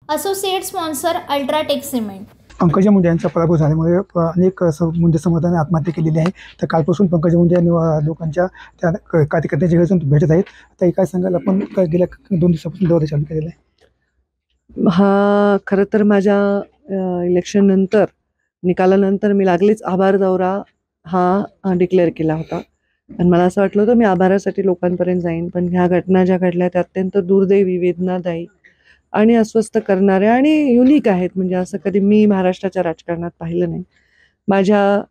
Associate sponsor UltraTech cement. Pankaja Munde यांचा पराभव झाल्यामुळे अनेक मुंडे समाजाने आत्महत्या केलेली आहे। तर कालपासून पंकजा मुंडे यांनी लोकांच्या त्या कार्यकर्त्यांच्या घरी जाऊन भेटत आहेत। आता काय सांगाल, आपण गेल्या 2 दिवसापासून दौरा चालू केलेला आहे? हा खरं तर माझ्या इलेक्शन नंतर निकालानंतर मी लागलीच आभार दौरा हा डिक्लेअर केला होता आणि मला असं वाटलं होतं मी आभारासाठी लोकांपर्यंत जाईन, पण ह्या घटना ज्या घडल्या त्या अत्यंत दुर्दैवी, वेदनादायी आणि अस्वस्थ करणाऱ्या आणि युनिक आहेत. म्हणजे असं कधी मी महाराष्ट्राच्या राजकारणात पाहिलं नाही. माझ्या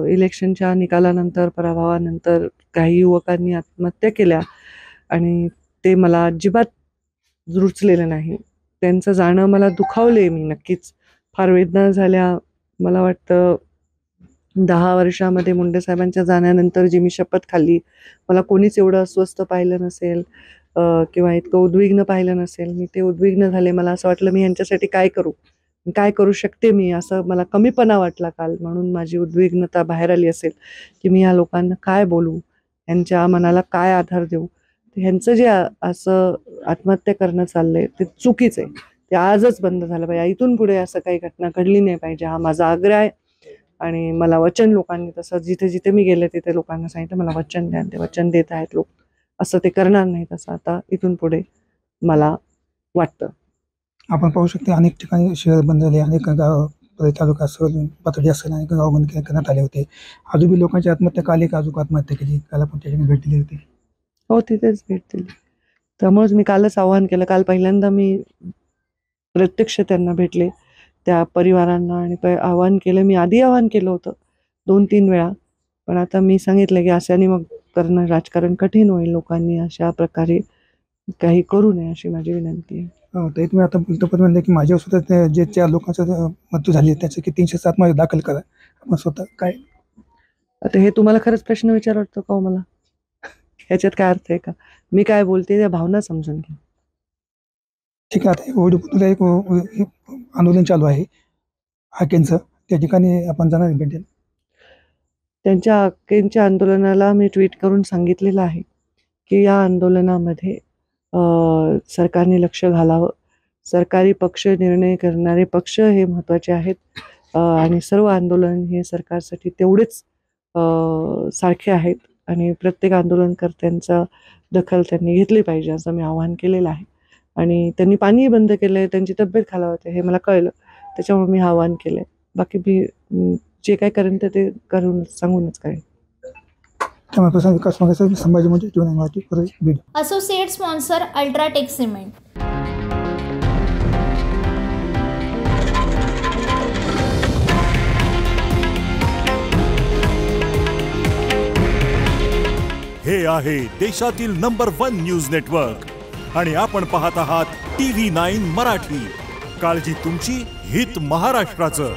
इलेक्शनच्या निकालानंतर, पराभवानंतर काही युवकांनी आत्महत्या केल्या आणि ते मला अजिबात रुचलेलं नाही. त्यांचं जाणं मला दुखावले. मी नक्कीच फार वेदना झाल्या. मला वाटतं 10 वर्षामध्ये मुंडे साहेबांच्या जाण्यानंतर जी मी शपथ खाल्ली, मला कोणीच एवढं अस्वस्थ पाहिलं नसेल किंवा इतकं उद्विग्न पाहिलं नसेल. मी ते उद्विग्न झाले. मला असं वाटलं मी यांच्यासाठी काय करू शकते मी, असं मला कमीपणा वाटला काल. म्हणून माझी उद्विग्नता बाहेर आली असेल की मी या लोकांना काय बोलू, यांच्या मनाला काय आधार देऊ. ह्यांचं जे असं आत्महत्या करणं चाललंय ते चुकीचं आहे. ते आजच बंद झालं पाहिजे. इथून पुढे असं काही घटना घडली नाही पाहिजे, हा माझा आग्रह आहे. आणि मला वचन लोकांनी तसं जिथे जिथे मी गेले तिथे लोकांना सांगितलं मला वचन द्या. ते वचन देत आहेत लोक. असं ते करणार नाहीत असं आता इथून पुढे मला वाटतं. आपण पाहू शकतो अनेक ठिकाणी शहर बंद झाले, अनेक गाव तालुका असेल, पातळी असेल, अनेक गाव बंद करण्यात आले होते. अजून बी लोकांची आत्महत्या काल का अजून आत्महत्या केली, काल आपण त्या ठिकाणी भेट दिली होती. हो, तिथेच भेट दिली. त्यामुळेच मी कालच आवाहन केलं. काल पहिल्यांदा मी प्रत्यक्ष त्यांना भेटले, त्या परिवारांना, आणि आवाहन केलं. मी आधी आवाहन केलं होतं 2-3 वेळा, पण आता मी सांगितलं की अशाने मग करणं राजकारण कठीण होईल. लोकांनी अशा प्रकारे काही करू नये अशी माझी विनंती आहे. तर तुम्ही आता बोलतो म्हणले की माझ्या स्वतः जे 4 लोकांचं मृत्यू झाली त्याचे की 307 मध्ये दाखल करा. आपण स्वतः काय आता हे तुम्हाला खरंच प्रश्न विचार वाटतो का मला? ह्याच्यात काय अर्थ आहे का? मी काय बोलते त्या भावना समजून घ्या. ठीक आहे. आता ओढीपुतळीला एक आंदोलन चालू आहे हाकेंचं, त्या ठिकाणी आपण जाणार भेटेल. त्यांच्या हक्कांच्या आंदोलनाला मी ट्विट करून सांगितलेलं आहे की या आंदोलनामध्ये सरकारने लक्ष घालावं. सरकारी पक्ष, निर्णय करणारे पक्ष हे महत्त्वाचे आहेत आणि सर्व आंदोलन हे सरकारसाठी तेवढेच सारखे आहेत आणि प्रत्येक आंदोलनकर्त्यांचा दखल त्यांनी घेतली पाहिजे असं मी आवाहन केलेलं आहे. आणि त्यांनी पाणी बंद केलं आहे, त्यांची तब्येत खालावते हे मला कळलं, त्याच्यामुळे मी आवाहन केलं आहे. बाकी मी जे काय करेन ते करून सांगूनच करेन. संभाजी म्हणजे असोसिएट स्पॉन्सर अल्ट्राटेक सिमेंट। हे आहे देशातील नंबर 1 न्यूज नेटवर्क आणि आपण पाहत आहात TV9 मराठी। काळजी तुमची, हित महाराष्ट्राचं।